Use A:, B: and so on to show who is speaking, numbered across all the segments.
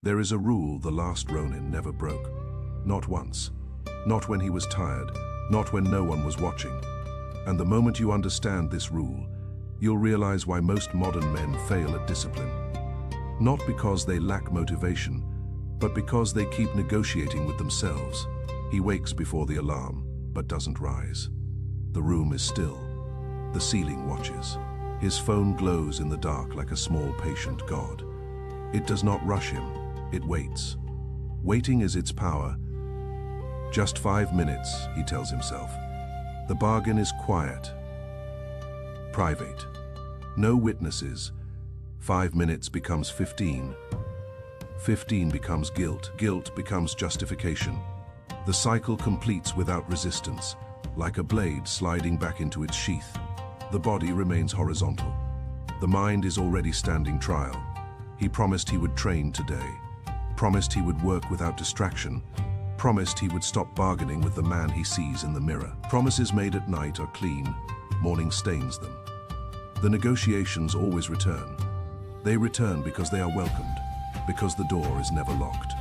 A: There is a rule the Last Ronin never broke. Not once. Not when he was tired. Not when no one was watching. And the moment you understand this rule, you'll realize why most modern men fail at discipline. Not because they lack motivation, but because they keep negotiating with themselves. He wakes before the alarm, but doesn't rise. The room is still. The ceiling watches. His phone glows in the dark like a small, patient god. It does not rush him. It waits. Waiting is its power. Just 5 minutes, he tells himself. The bargain is quiet. Private. No witnesses. 5 minutes becomes 15. 15 becomes guilt. Guilt becomes justification. The cycle completes without resistance, like a blade sliding back into its sheath. The body remains horizontal. The mind is already standing trial. He promised he would train today. Promised he would work without distraction. Promised he would stop bargaining with the man he sees in the mirror. Promises made at night are clean. Morning stains them. The negotiations always return. They return because they are welcomed, because the door is never locked.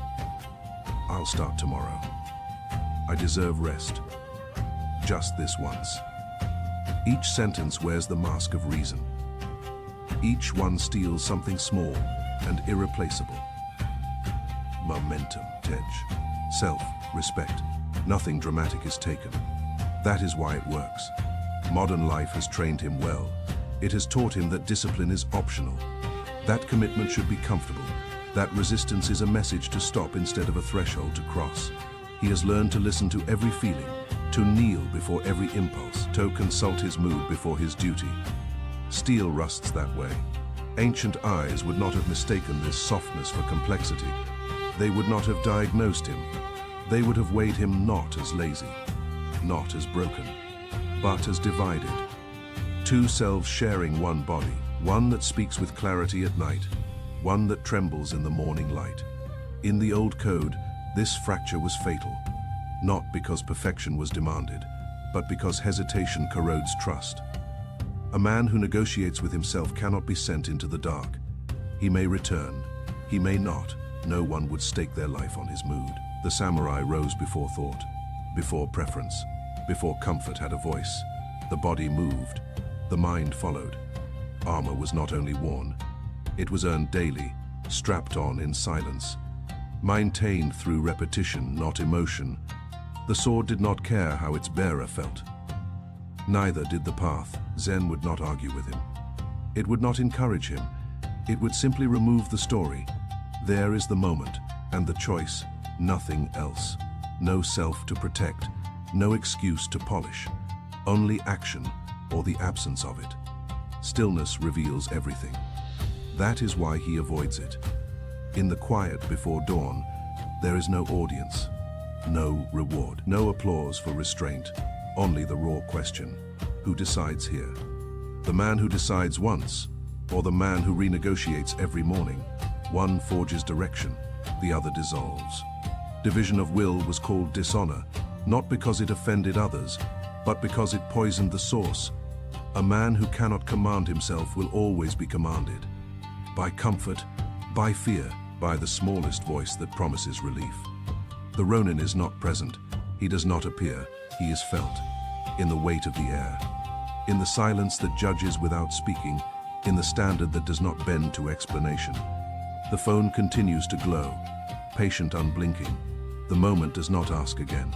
A: I'll start tomorrow. I deserve rest. Just this once. Each sentence wears the mask of reason. Each one steals something small and irreplaceable. Momentum, self-respect. Nothing dramatic is taken. That is why it works. Modern life has trained him well. It has taught him that discipline is optional. That commitment should be comfortable. That resistance is a message to stop instead of a threshold to cross. He has learned to listen to every feeling, to kneel before every impulse, to consult his mood before his duty. Steel rusts that way. Ancient eyes would not have mistaken this softness for complexity. They would not have diagnosed him. They would have weighed him not as lazy, not as broken, but as divided. Two selves sharing one body, one that speaks with clarity at night, one that trembles in the morning light. In the old code, this fracture was fatal, not because perfection was demanded, but because hesitation corrodes trust. A man who negotiates with himself cannot be sent into the dark. He may return, he may not. No one would stake their life on his mood. The samurai rose before thought, before preference, before comfort had a voice. The body moved, the mind followed. Armor was not only worn, it was earned daily, strapped on in silence. Maintained through repetition, not emotion. The sword did not care how its bearer felt. Neither did the path. Zen would not argue with him. It would not encourage him. It would simply remove the story. There is the moment, and the choice, nothing else. No self to protect, no excuse to polish. Only action, or the absence of it. Stillness reveals everything. That is why he avoids it. In the quiet before dawn, there is no audience, no reward, no applause for restraint, only the raw question: who decides here? The man who decides once, or the man who renegotiates every morning? One forges direction, the other dissolves. Division of will was called dishonor, not because it offended others, but because it poisoned the source. A man who cannot command himself will always be commanded. By comfort, by fear, by the smallest voice that promises relief. The Ronin is not present, he does not appear, he is felt. In the weight of the air. In the silence that judges without speaking, in the standard that does not bend to explanation. The phone continues to glow, patient, unblinking. The moment does not ask again.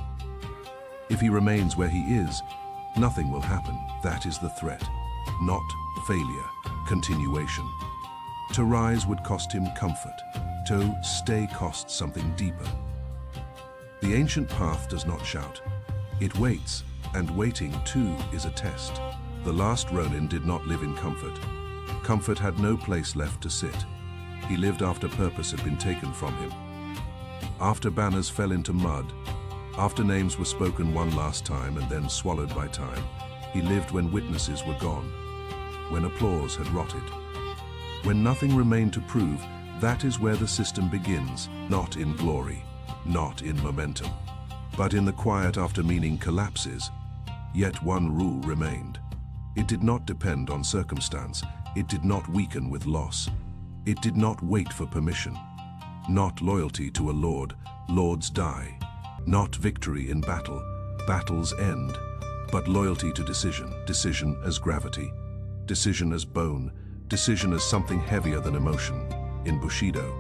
A: If he remains where he is, nothing will happen. That is the threat. Not failure, continuation. To rise would cost him comfort. To stay costs something deeper. The ancient path does not shout. It waits, and waiting too is a test. The Last Ronin did not live in comfort. Comfort had no place left to sit. He lived after purpose had been taken from him. After banners fell into mud, after names were spoken one last time and then swallowed by time, he lived when witnesses were gone, when applause had rotted. When nothing remained to prove, that is where the system begins, not in glory, not in momentum, but in the quiet after meaning collapses. Yet one rule remained. It did not depend on circumstance. It did not weaken with loss. It did not wait for permission. Not loyalty to a lord, lords die. Not victory in battle, battles end. But loyalty to decision, decision as gravity, decision as bone, decision as something heavier than emotion. In Bushido,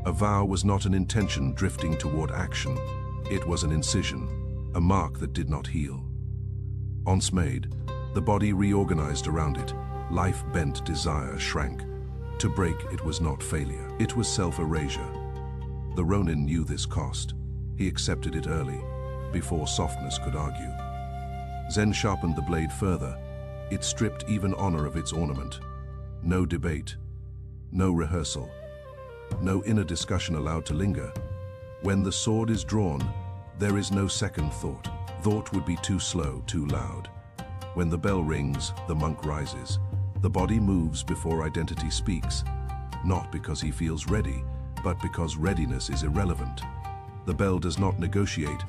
A: a vow was not an intention drifting toward action. It was an incision, a mark that did not heal. Once made, the body reorganized around it. Life bent, desire shrank. To break, it was not failure. It was self-erasure. The Ronin knew this cost. He accepted it early, before softness could argue. Zen sharpened the blade further. It stripped even honor of its ornament. No debate, no rehearsal, no inner discussion allowed to linger. When the sword is drawn, there is no second thought. Thought would be too slow, too loud. When the bell rings, the monk rises. The body moves before identity speaks, not because he feels ready, but because readiness is irrelevant. The bell does not negotiate.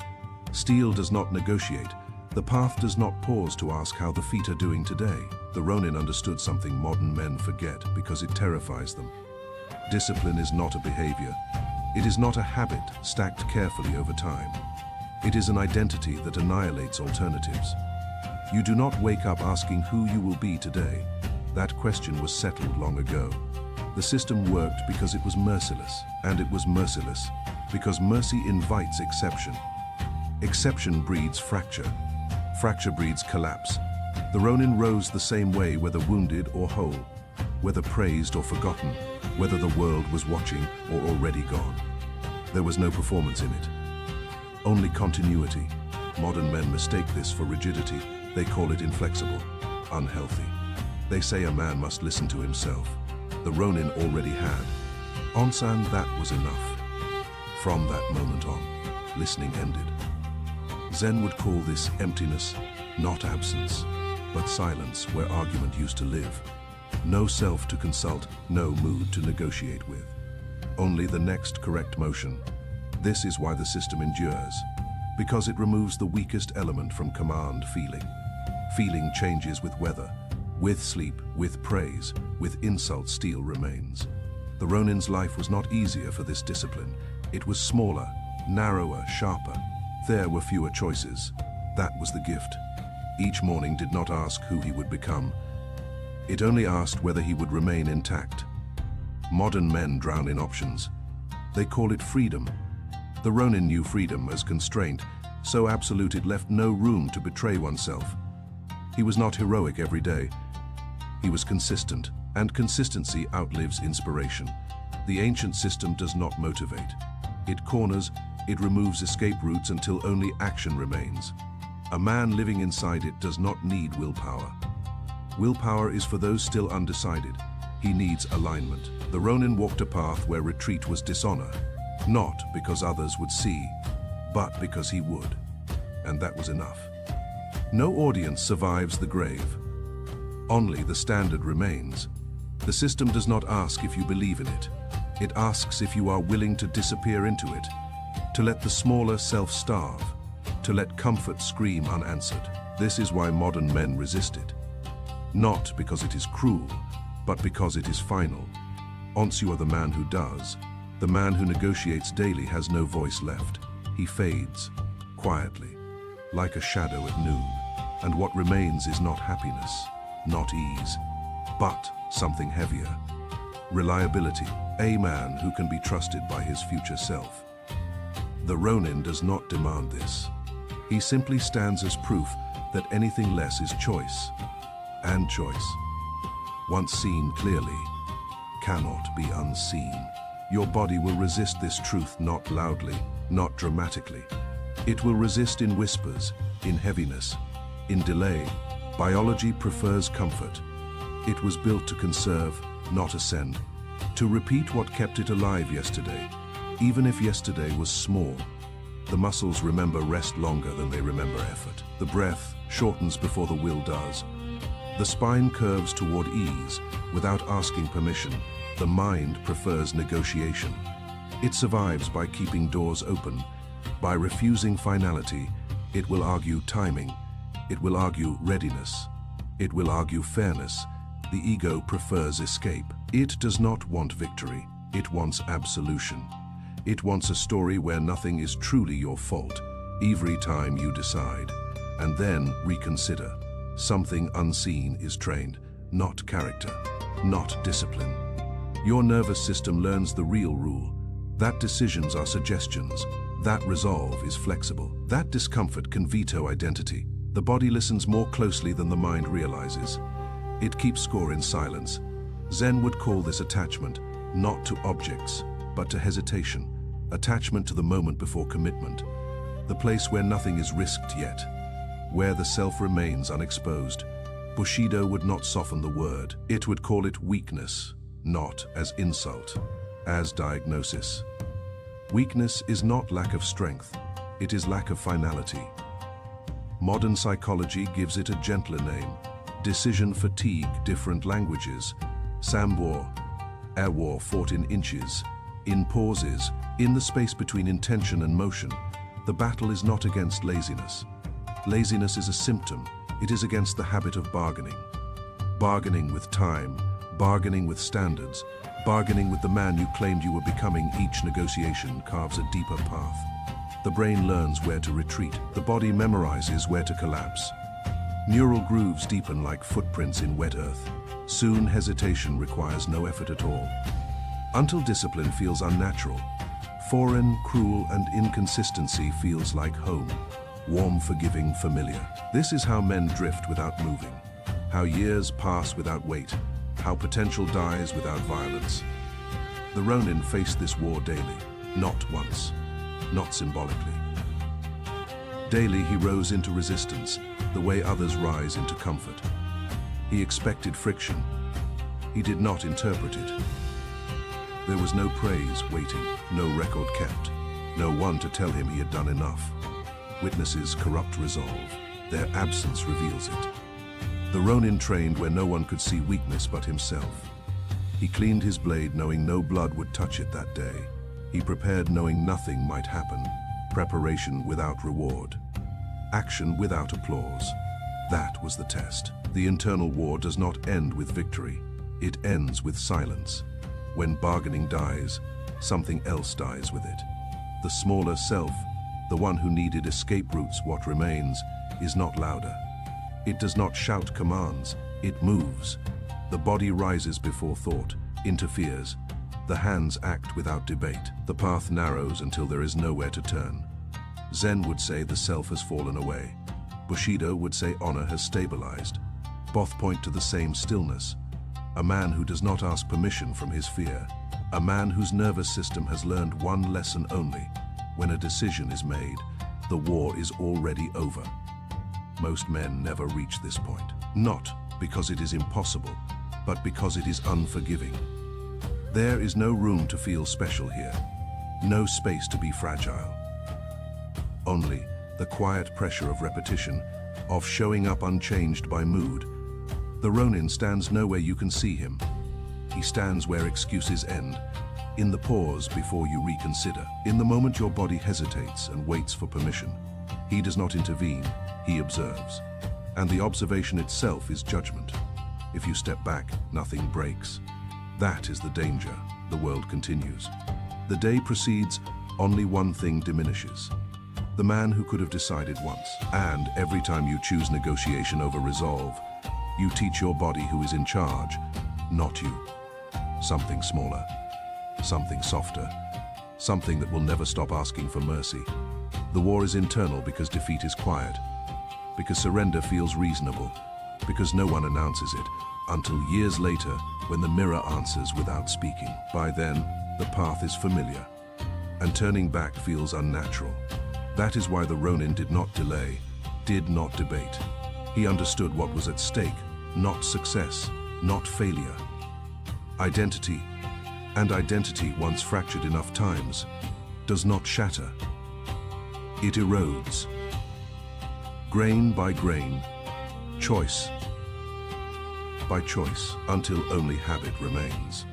A: Steel does not negotiate. The path does not pause to ask how the feet are doing today. The Ronin understood something modern men forget because it terrifies them. Discipline is not a behavior. It is not a habit stacked carefully over time. It is an identity that annihilates alternatives. You do not wake up asking who you will be today. That question was settled long ago. The system worked because it was merciless, and it was merciless because mercy invites exception. Exception breeds fracture. Fracture breeds collapse. The Ronin rose the same way, whether wounded or whole, whether praised or forgotten, whether the world was watching or already gone. There was no performance in it, only continuity. Modern men mistake this for rigidity. They call it inflexible, unhealthy. They say a man must listen to himself. The Ronin already had. Onsan, that was enough. From that moment on, listening ended. Zen would call this emptiness, not absence, but silence where argument used to live. No self to consult, no mood to negotiate with. Only the next correct motion. This is why the system endures, because it removes the weakest element from command: feeling. Feeling changes with weather, with sleep, with praise, with insult. Steel remains. The Ronin's life was not easier for this discipline. It was smaller, narrower, sharper. There were fewer choices. That was the gift. Each morning did not ask who he would become. It only asked whether he would remain intact. Modern men drown in options. They call it freedom. The Ronin knew freedom as constraint, so absolute it left no room to betray oneself. He was not heroic every day. He was consistent, and consistency outlives inspiration. The ancient system does not motivate. It corners, it removes escape routes until only action remains. A man living inside it does not need willpower. Willpower is for those still undecided. He needs alignment. The Ronin walked a path where retreat was dishonor, not because others would see, but because he would. And that was enough. No audience survives the grave. Only the standard remains. The system does not ask if you believe in it. It asks if you are willing to disappear into it, to let the smaller self starve, to let comfort scream unanswered. This is why modern men resist it. Not because it is cruel, but because it is final. Once you are the man who does, the man who negotiates daily has no voice left. He fades, quietly, like a shadow at noon. And what remains is not happiness, not ease, but something heavier. Reliability, a man who can be trusted by his future self. The Ronin does not demand this. He simply stands as proof that anything less is choice. And choice, once seen clearly, cannot be unseen. Your body will resist this truth not loudly, not dramatically. It will resist in whispers, in heaviness, in delay. Biology prefers comfort. It was built to conserve, not ascend. To repeat what kept it alive yesterday, even if yesterday was small. The muscles remember rest longer than they remember effort. The breath shortens before the will does. The spine curves toward ease without asking permission. The mind prefers negotiation. It survives by keeping doors open. By refusing finality, it will argue timing. It will argue readiness. It will argue fairness. The ego prefers escape. It does not want victory. It wants absolution. It wants a story where nothing is truly your fault, every time you decide, and then reconsider. Something unseen is trained, not character, not discipline. Your nervous system learns the real rule, that decisions are suggestions, that resolve is flexible, that discomfort can veto identity. The body listens more closely than the mind realizes. It keeps score in silence. Zen would call this attachment, not to objects, but to hesitation, attachment to the moment before commitment, the place where nothing is risked yet, where the self remains unexposed. Bushido would not soften the word. It would call it weakness, not as insult, as diagnosis. Weakness is not lack of strength, it is lack of finality. Modern psychology gives it a gentler name. Decision fatigue, different languages. Sambo, air war fought in inches, in pauses, in the space between intention and motion. The battle is not against laziness. Laziness is a symptom. It is against the habit of bargaining. Bargaining with time, bargaining with standards, bargaining with the man you claimed you were becoming. Each negotiation carves a deeper path. The brain learns where to retreat. The body memorizes where to collapse. Neural grooves deepen like footprints in wet earth. Soon hesitation requires no effort at all. Until discipline feels unnatural. Foreign, cruel, and inconsistency feels like home. Warm, forgiving, familiar. This is how men drift without moving. How years pass without weight. How potential dies without violence. The Ronin faced this war daily, not once, not symbolically. Daily he rose into resistance, the way others rise into comfort. He expected friction. He did not interpret it. There was no praise waiting, no record kept, no one to tell him he had done enough. Witnesses corrupt resolve. Their absence reveals it. The Ronin trained where no one could see weakness but himself. He cleaned his blade knowing no blood would touch it that day. He prepared knowing nothing might happen. Preparation without reward. Action without applause. That was the test. The internal war does not end with victory. It ends with silence. When bargaining dies, something else dies with it. The smaller self, the one who needed escape routes, what remains, is not louder. It does not shout commands, it moves. The body rises before thought, interferes. The hands act without debate. The path narrows until there is nowhere to turn. Zen would say the self has fallen away. Bushido would say honor has stabilized. Both point to the same stillness. A man who does not ask permission from his fear. A man whose nervous system has learned one lesson only. When a decision is made, the war is already over. Most men never reach this point. Not because it is impossible, but because it is unforgiving. There is no room to feel special here. No space to be fragile. Only the quiet pressure of repetition, of showing up unchanged by mood. The Ronin stands nowhere you can see him. He stands where excuses end, in the pause before you reconsider, in the moment your body hesitates and waits for permission. He does not intervene, he observes. And the observation itself is judgment. If you step back, nothing breaks. That is the danger. The world continues. The day proceeds, only one thing diminishes. The man who could have decided once. And every time you choose negotiation over resolve, you teach your body who is in charge, not you. Something smaller, something softer, something that will never stop asking for mercy. The war is internal because defeat is quiet, because surrender feels reasonable, because no one announces it, until years later when the mirror answers without speaking. By then, the path is familiar, and turning back feels unnatural. That is why the Ronin did not delay, did not debate. He understood what was at stake, not success, not failure. Identity, and identity once fractured enough times, does not shatter. It erodes. Grain by grain, choice by choice, until only habit remains.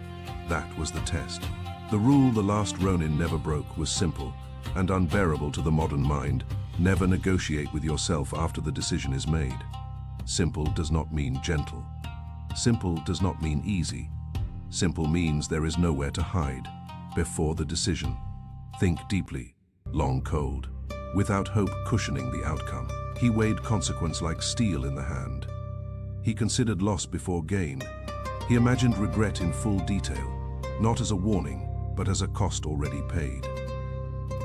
A: That was the test. The rule the Last Ronin never broke was simple and unbearable to the modern mind. Never negotiate with yourself after the decision is made. Simple does not mean gentle. Simple does not mean easy. Simple means there is nowhere to hide. Before the decision, think deeply, long cold, without hope cushioning the outcome. He weighed consequence like steel in the hand. He considered loss before gain. He imagined regret in full detail, not as a warning, but as a cost already paid.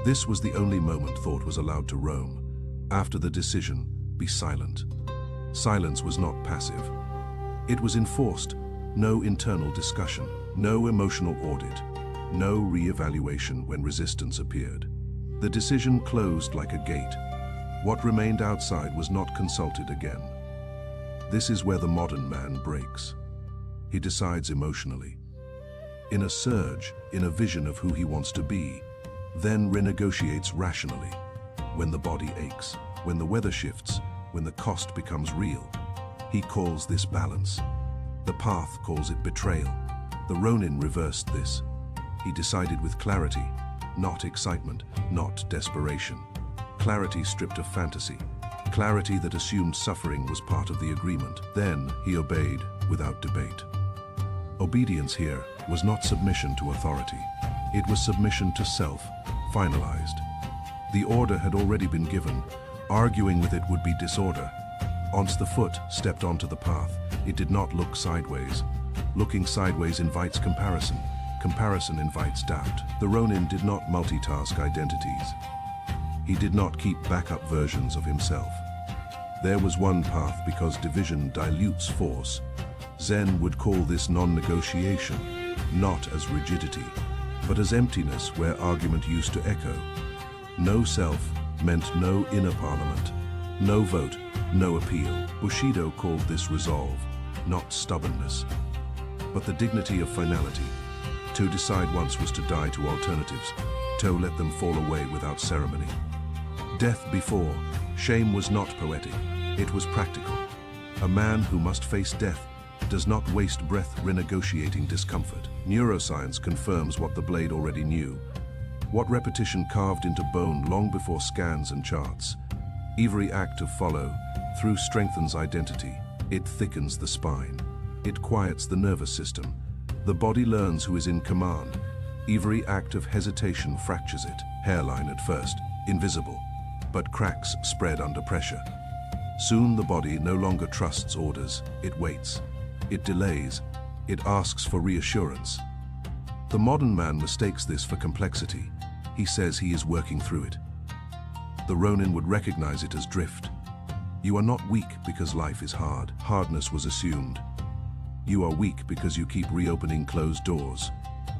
A: This was the only moment thought was allowed to roam. After the decision, be silent. Silence was not passive. It was enforced. No internal discussion, no emotional audit, no re-evaluation when resistance appeared. The decision closed like a gate. What remained outside was not consulted again. This is where the modern man breaks. He decides emotionally. In a surge, in a vision of who he wants to be, then renegotiates rationally. When the body aches, when the weather shifts, when the cost becomes real, he calls this balance. The path calls it betrayal. The Ronin reversed this. He decided with clarity, not excitement, not desperation. Clarity stripped of fantasy. Clarity that assumed suffering was part of the agreement. Then he obeyed without debate. Obedience here was not submission to authority. It was submission to self, finalized. The order had already been given. Arguing with it would be disorder. Once the foot stepped onto the path, it did not look sideways. Looking sideways invites comparison. Comparison invites doubt. The Ronin did not multitask identities. He did not keep backup versions of himself. There was one path because division dilutes force. Zen would call this non-negotiation, not as rigidity, but as emptiness where argument used to echo. No self meant no inner parliament, no vote, no appeal. Bushido called this resolve, not stubbornness, but the dignity of finality. To decide once was to die to alternatives, to let them fall away without ceremony. Death before, shame was not poetic, it was practical. A man who must face death does not waste breath renegotiating discomfort. Neuroscience confirms what the blade already knew, what repetition carved into bone long before scans and charts. Every act of follow through strengthens identity. It thickens the spine. It quiets the nervous system. The body learns who is in command. Every act of hesitation fractures it. Hairline at first, invisible, but cracks spread under pressure. Soon the body no longer trusts orders. It waits. It delays. It asks for reassurance. The modern man mistakes this for complexity. He says he is working through it. The Ronin would recognize it as drift. You are not weak because life is hard. Hardness was assumed. You are weak because you keep reopening closed doors.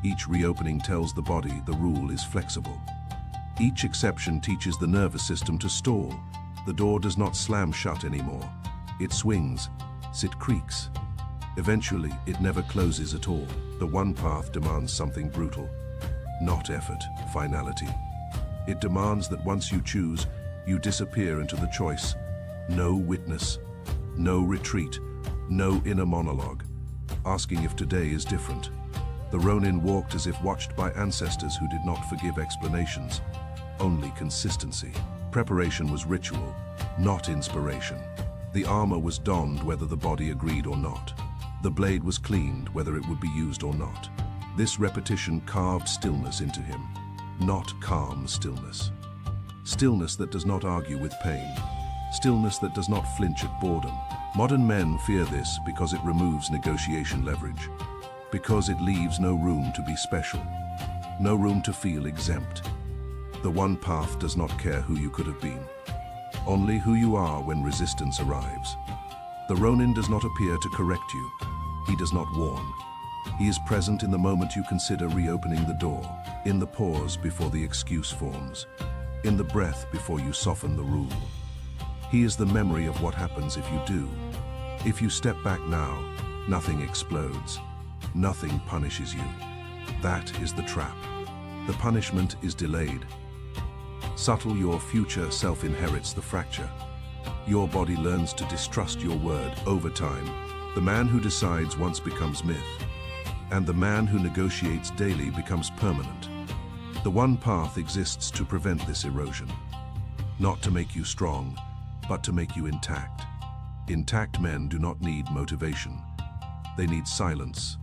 A: Each reopening tells the body the rule is flexible. Each exception teaches the nervous system to stall. The door does not slam shut anymore. It swings. It creaks. Eventually, it never closes at all. The one path demands something brutal. Not effort, finality. It demands that once you choose, you disappear into the choice. No witness, no retreat, no inner monologue, asking if today is different. The Ronin walked as if watched by ancestors who did not forgive explanations, only consistency. Preparation was ritual, not inspiration. The armor was donned whether the body agreed or not. The blade was cleaned whether it would be used or not. This repetition carved stillness into him, not calm stillness. Stillness that does not argue with pain. Stillness that does not flinch at boredom. Modern men fear this because it removes negotiation leverage, because it leaves no room to be special, no room to feel exempt. The one path does not care who you could have been, only who you are when resistance arrives. The Ronin does not appear to correct you. He does not warn. He is present in the moment you consider reopening the door, in the pause before the excuse forms, in the breath before you soften the rule. He is the memory of what happens if you do. If you step back now, nothing explodes. Nothing punishes you. That is the trap. The punishment is delayed. Subtle, your future self inherits the fracture. Your body learns to distrust your word over time. The man who decides once becomes myth, and the man who negotiates daily becomes permanent. The one path exists to prevent this erosion, not to make you strong, but to make you intact. Intact men do not need motivation. They need silence.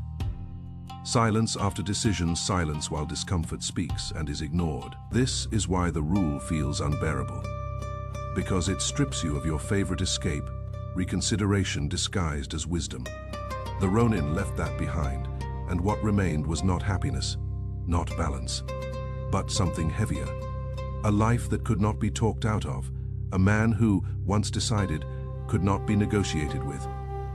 A: Silence after decision, silence while discomfort speaks and is ignored. This is why the rule feels unbearable. Because it strips you of your favorite escape, reconsideration disguised as wisdom. The Ronin left that behind, and what remained was not happiness, not balance, but something heavier. A life that could not be talked out of, a man who, once decided, could not be negotiated with,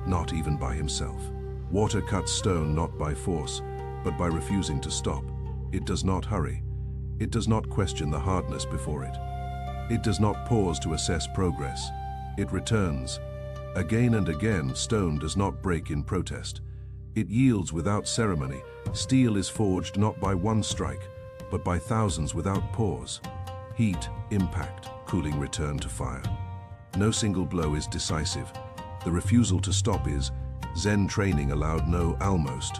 A: not even by himself. Water cuts stone not by force, but by refusing to stop. It does not hurry. It does not question the hardness before it. It does not pause to assess progress. It returns. Again and again, stone does not break in protest. It yields without ceremony. Steel is forged not by one strike, but by thousands without pause. Heat, impact, cooling return to fire. No single blow is decisive. The refusal to stop is. Zen training allowed no almost,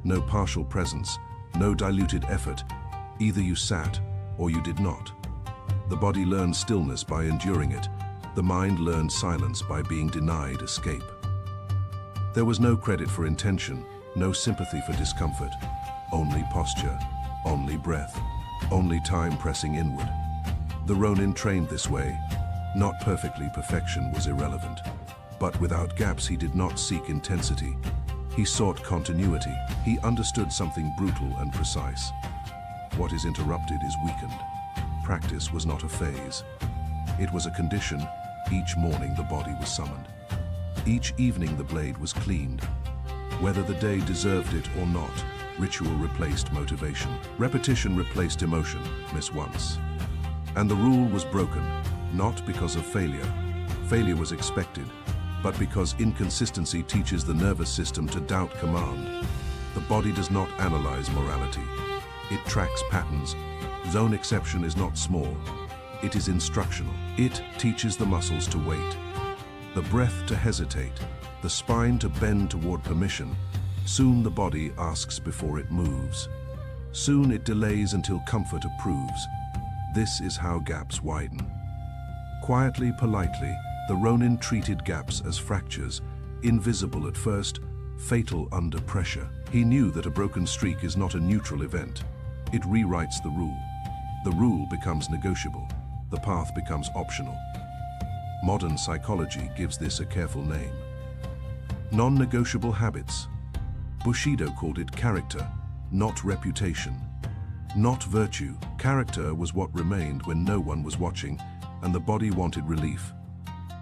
A: no partial presence, no diluted effort. Either you sat or you did not. The body learned stillness by enduring it. The mind learned silence by being denied escape. There was no credit for intention, no sympathy for discomfort, only posture, only breath, only time pressing inward. The Ronin trained this way. Not perfectly, perfection was irrelevant. But without gaps, he did not seek intensity. He sought continuity. He understood something brutal and precise. What is interrupted is weakened. Practice was not a phase. It was a condition. Each morning the body was summoned. Each evening the blade was cleaned. Whether the day deserved it or not, ritual replaced motivation. Repetition replaced emotion. Miss once. And the rule was broken, not because of failure. Failure was expected, but because inconsistency teaches the nervous system to doubt command. The body does not analyze morality. It tracks patterns. Zone exception is not small. It is instructional. It teaches the muscles to wait, the breath to hesitate, the spine to bend toward permission. Soon the body asks before it moves. Soon it delays until comfort approves. This is how gaps widen. Quietly, politely, the Ronin treated gaps as fractures, invisible at first, fatal under pressure. He knew that a broken streak is not a neutral event. It rewrites the rule. The rule becomes negotiable. The path becomes optional. Modern psychology gives this a careful name. Non-negotiable habits. Bushido called it character, not reputation. Not virtue. Character was what remained when no one was watching, and the body wanted relief.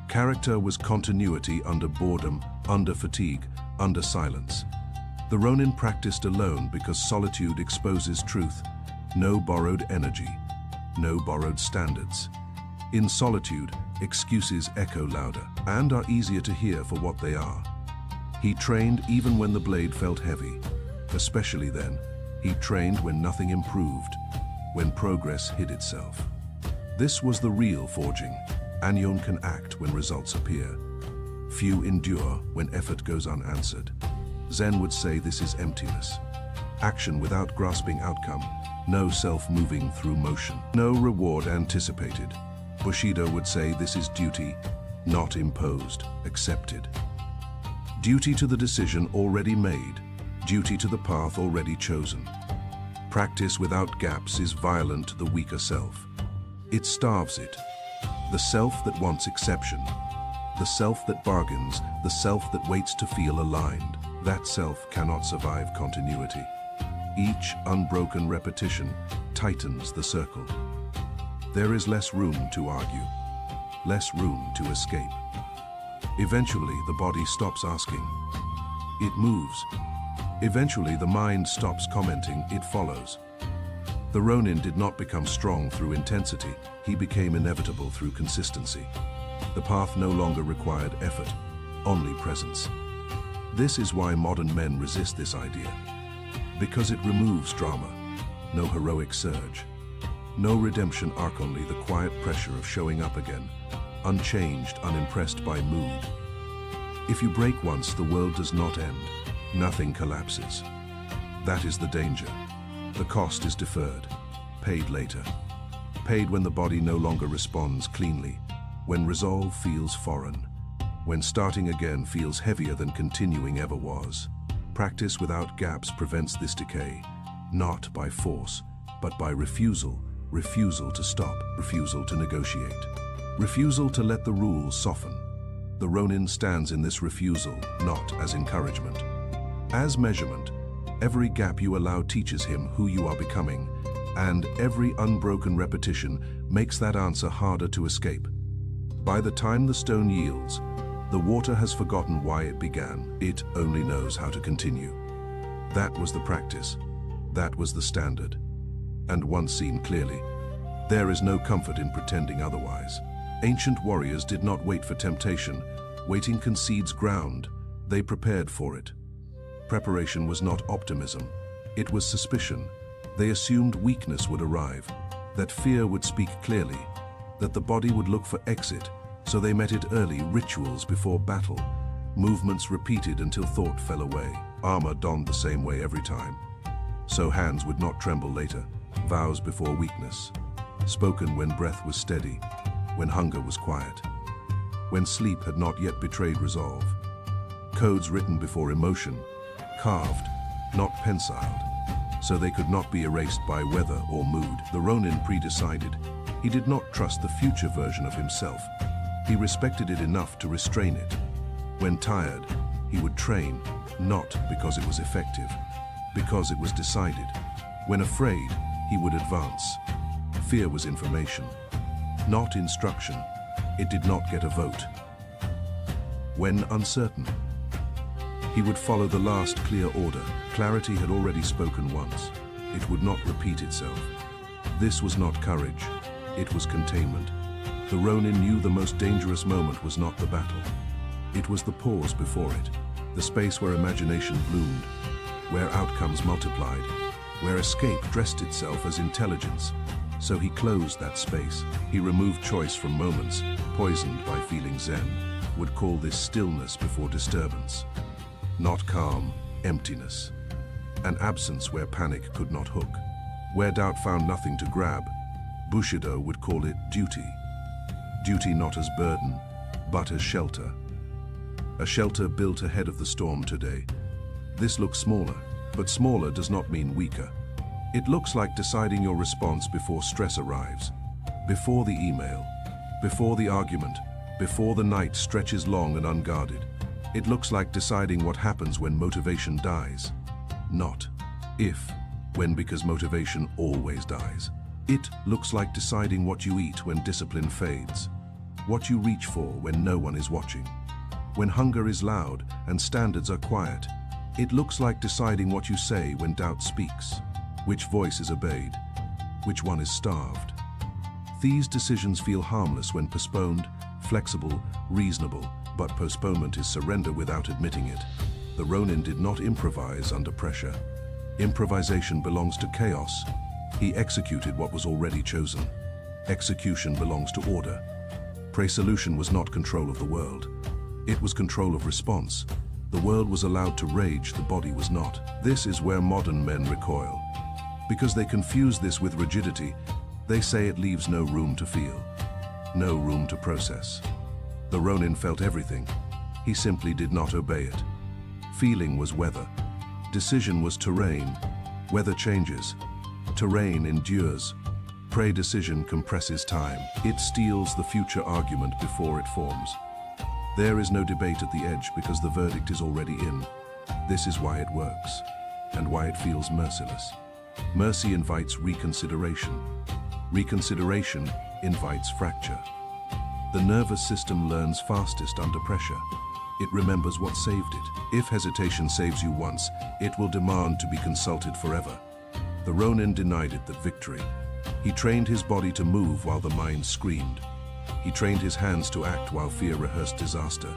A: Character was continuity under boredom, under fatigue, under silence. The Ronin practiced alone because solitude exposes truth. No borrowed energy, no borrowed standards. In solitude, excuses echo louder and are easier to hear for what they are. He trained even when the blade felt heavy. Especially then, he trained when nothing improved, when progress hid itself. This was the real forging. Anyon can act when results appear. Few endure when effort goes unanswered. Zen would say this is emptiness. Action without grasping outcome. No self moving through motion. No reward anticipated. Bushido would say this is duty, not imposed, accepted. Duty to the decision already made. Duty to the path already chosen. Practice without gaps is violent to the weaker self. It starves it. The self that wants exception. The self that bargains. The self that waits to feel aligned. That self cannot survive continuity. Each unbroken repetition tightens the circle. There is less room to argue, less room to escape. Eventually, the body stops asking. It moves. Eventually, the mind stops commenting. It follows. The Ronin did not become strong through intensity. He became inevitable through consistency. The path no longer required effort, only presence. This is why modern men resist this idea. Because it removes drama, no heroic surge. No redemption arc, only the quiet pressure of showing up again, unchanged, unimpressed by mood. If you break once, the world does not end. Nothing collapses. That is the danger. The cost is deferred, paid later. Paid when the body no longer responds cleanly, when resolve feels foreign, when starting again feels heavier than continuing ever was. Practice without gaps prevents this decay, not by force, but by refusal. Refusal to stop, refusal to negotiate. Refusal to let the rules soften. The Ronin stands in this refusal, not as encouragement. As measurement, every gap you allow teaches him who you are becoming, and every unbroken repetition makes that answer harder to escape. By the time the stone yields, the water has forgotten why it began. It only knows how to continue. That was the practice. That was the standard. And once seen clearly, there is no comfort in pretending otherwise. Ancient warriors did not wait for temptation. Waiting concedes ground. They prepared for it. Preparation was not optimism. It was suspicion. They assumed weakness would arrive, that fear would speak clearly, that the body would look for exit, so they met it early, rituals before battle, movements repeated until thought fell away, armor donned the same way every time. So hands would not tremble later, vows before weakness, spoken when breath was steady, when hunger was quiet, when sleep had not yet betrayed resolve. Codes written before emotion, carved, not penciled, so they could not be erased by weather or mood. The Ronin predecided. He did not trust the future version of himself. He respected it enough to restrain it. When tired, he would train, not because it was effective, because it was decided. When afraid, he would advance. Fear was information, not instruction. It did not get a vote. When uncertain, he would follow the last clear order. Clarity had already spoken once. It would not repeat itself. This was not courage. It was containment. The Ronin knew the most dangerous moment was not the battle. It was the pause before it, the space where imagination bloomed, where outcomes multiplied, where escape dressed itself as intelligence. So he closed that space. He removed choice from moments, poisoned by feeling zen, would call this stillness before disturbance. Not calm, emptiness. An absence where panic could not hook. Where doubt found nothing to grab, Bushido would call it duty. Duty not as burden, but as shelter. A shelter built ahead of the storm today. This looks smaller, but smaller does not mean weaker. It looks like deciding your response before stress arrives, before the email, before the argument, before the night stretches long and unguarded. It looks like deciding what happens when motivation dies. Not if, when, because motivation always dies. It looks like deciding what you eat when discipline fades, what you reach for when no one is watching, when hunger is loud and standards are quiet. It looks like deciding what you say when doubt speaks, which voice is obeyed, which one is starved. These decisions feel harmless when postponed, flexible, reasonable, but postponement is surrender without admitting it. The Ronin did not improvise under pressure. Improvisation belongs to chaos. He executed what was already chosen. Execution belongs to order. Pre-solution was not control of the world. It was control of response. The world was allowed to rage, the body was not. This is where modern men recoil. Because they confuse this with rigidity, they say it leaves no room to feel, no room to process. The Ronin felt everything. He simply did not obey it. Feeling was weather. Decision was terrain. Weather changes. Terrain endures. Pre-decision compresses time. It steals the future argument before it forms. There is no debate at the edge because the verdict is already in. This is why it works, and why it feels merciless. Mercy invites reconsideration. Reconsideration invites fracture. The nervous system learns fastest under pressure. It remembers what saved it. If hesitation saves you once, it will demand to be consulted forever. The Ronin denied it that victory. He trained his body to move while the mind screamed. He trained his hands to act while fear rehearsed disaster.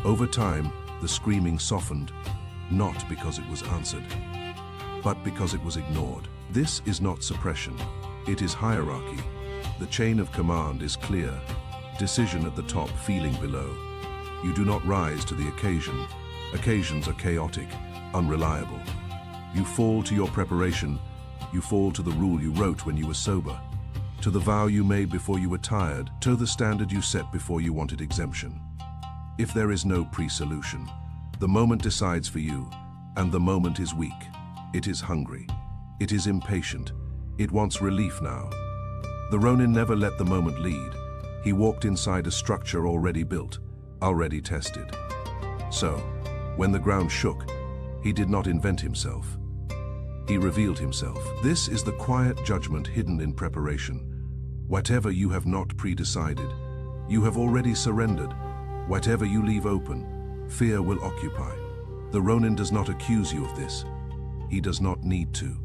A: Over time, the screaming softened, not because it was answered, but because it was ignored. This is not suppression. It is hierarchy. The chain of command is clear. Decision at the top, feeling below. You do not rise to the occasion. Occasions are chaotic, unreliable. You fall to your preparation. You fall to the rule you wrote when you were sober, to the vow you made before you were tired, to the standard you set before you wanted exemption. If there is no pre-solution, the moment decides for you, And the moment is weak. It is hungry. It is impatient. It wants relief now. The Ronin never let the moment lead. He walked inside a structure already built, already tested. So, when the ground shook, he did not invent himself. He revealed himself. This is the quiet judgment hidden in preparation. Whatever you have not predecided, you have already surrendered. Whatever you leave open, fear will occupy. The Ronin does not accuse you of this. He does not need to.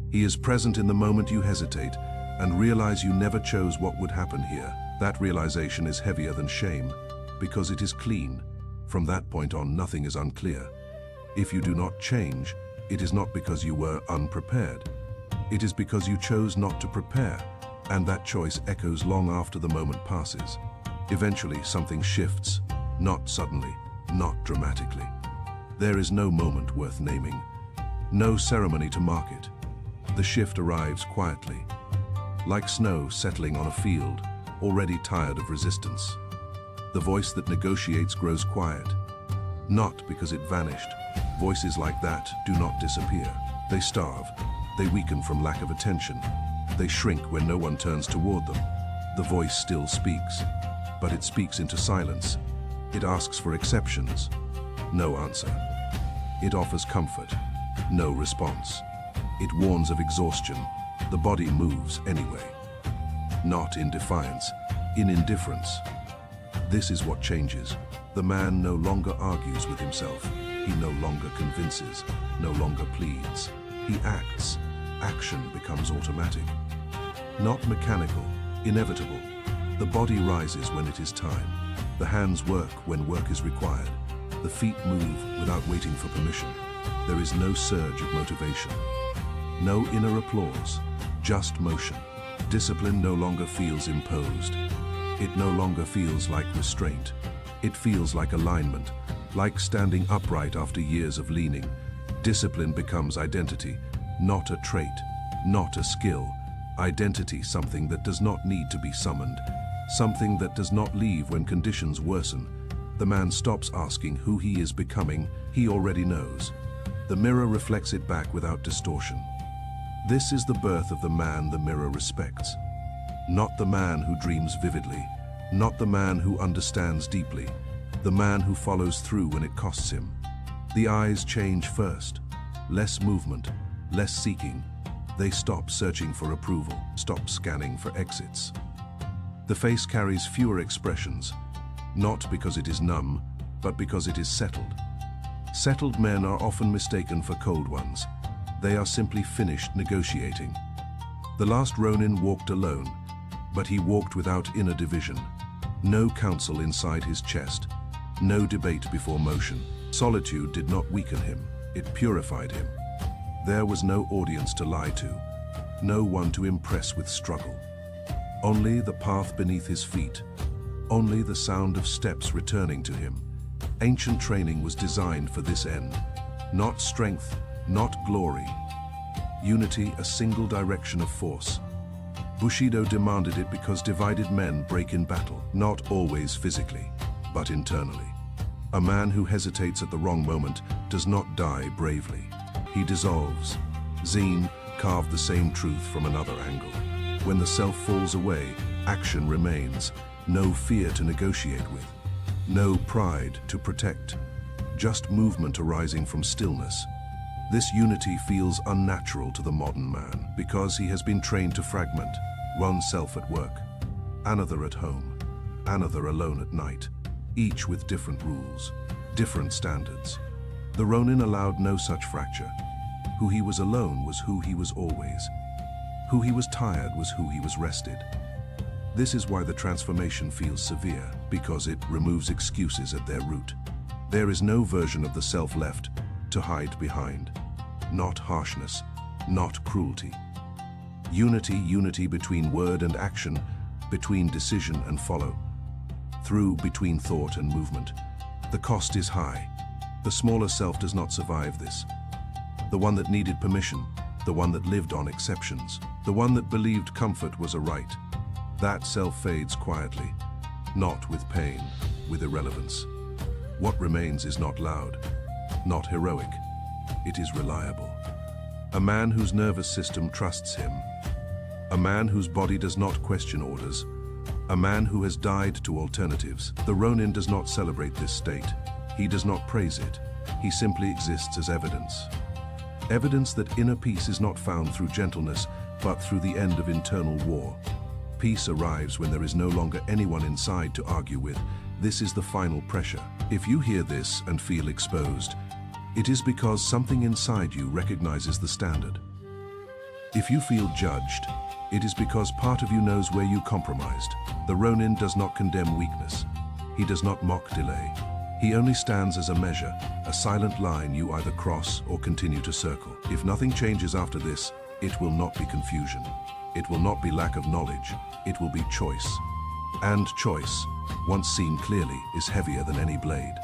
A: He is present in the moment you hesitate and realize you never chose what would happen here. That realization is heavier than shame because it is clean. From that point on, nothing is unclear. If you do not change, it is not because you were unprepared. It is because you chose not to prepare, and that choice echoes long after the moment passes. Eventually, something shifts, not suddenly, not dramatically. There is no moment worth naming, no ceremony to mark it. The shift arrives quietly, like snow settling on a field, already tired of resistance. The voice that negotiates grows quiet, not because it vanished. Voices like that do not disappear. They starve. They weaken from lack of attention. They shrink when no one turns toward them. The voice still speaks, but it speaks into silence. It asks for exceptions. No answer. It offers comfort. No response. It warns of exhaustion. The body moves anyway. Not in defiance, in indifference. This is what changes. The man no longer argues with himself. He no longer convinces, no longer pleads. He acts. Action becomes automatic. Not mechanical, inevitable. The body rises when it is time. The hands work when work is required. The feet move without waiting for permission. There is no surge of motivation. No inner applause, just motion. Discipline no longer feels imposed. It no longer feels like restraint. It feels like alignment, like standing upright after years of leaning. Discipline becomes identity, not a trait, not a skill. Identity, something that does not need to be summoned, something that does not leave when conditions worsen. The man stops asking who he is becoming. He already knows. The mirror reflects it back without distortion. This is the birth of the man the mirror respects. Not the man who dreams vividly, not the man who understands deeply, the man who follows through when it costs him. The eyes change first. Less movement, less seeking. They stop searching for approval, stop scanning for exits. The face carries fewer expressions, not because it is numb, but because it is settled. Settled men are often mistaken for cold ones. They are simply finished negotiating. The last Ronin walked alone, but he walked without inner division. No counsel inside his chest, no debate before motion. Solitude did not weaken him, it purified him. There was no audience to lie to, no one to impress with struggle. Only the path beneath his feet, only the sound of steps returning to him. Ancient training was designed for this end. Not strength, not glory. Unity, a single direction of force. Bushido demanded it because divided men break in battle, not always physically, but internally. A man who hesitates at the wrong moment does not die bravely. He dissolves. Zine carved the same truth from another angle. When the self falls away, action remains. No fear to negotiate with. No pride to protect. Just movement arising from stillness. This unity feels unnatural to the modern man because he has been trained to fragment. One self at work, another at home, another alone at night, each with different rules, different standards. The Ronin allowed no such fracture. Who he was alone was who he was always. Who he was tired was who he was rested. This is why the transformation feels severe, because it removes excuses at their root. There is no version of the self left to hide behind. Not harshness, not cruelty. Unity between word and action, between decision and follow. Through between thought and movement. The cost is high. The smaller self does not survive this. The one that needed permission, the one that lived on exceptions, the one that believed comfort was a right. That self fades quietly, not with pain, with irrelevance. What remains is not loud, not heroic, it is reliable. A man whose nervous system trusts him. A man whose body does not question orders. A man who has died to alternatives. The Ronin does not celebrate this state. He does not praise it. He simply exists as evidence. Evidence that inner peace is not found through gentleness, but through the end of internal war. Peace arrives when there is no longer anyone inside to argue with. This is the final pressure. If you hear this and feel exposed, it is because something inside you recognizes the standard. If you feel judged, it is because part of you knows where you compromised. The Ronin does not condemn weakness. He does not mock delay. He only stands as a measure, a silent line you either cross or continue to circle. If nothing changes after this, it will not be confusion. It will not be lack of knowledge. It will be choice. And choice, once seen clearly, is heavier than any blade.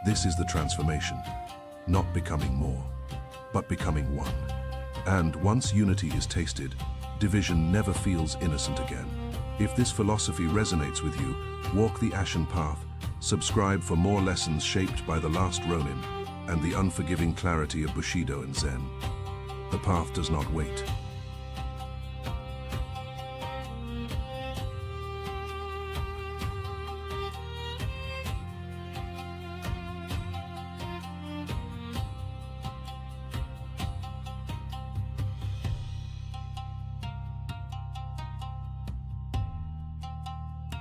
A: This is the transformation. Not becoming more, but becoming one. And once unity is tasted, division never feels innocent again. If this philosophy resonates with you, walk the Ashen Path. Subscribe for more lessons shaped by the Last Ronin and the unforgiving clarity of Bushido and Zen. The path does not wait.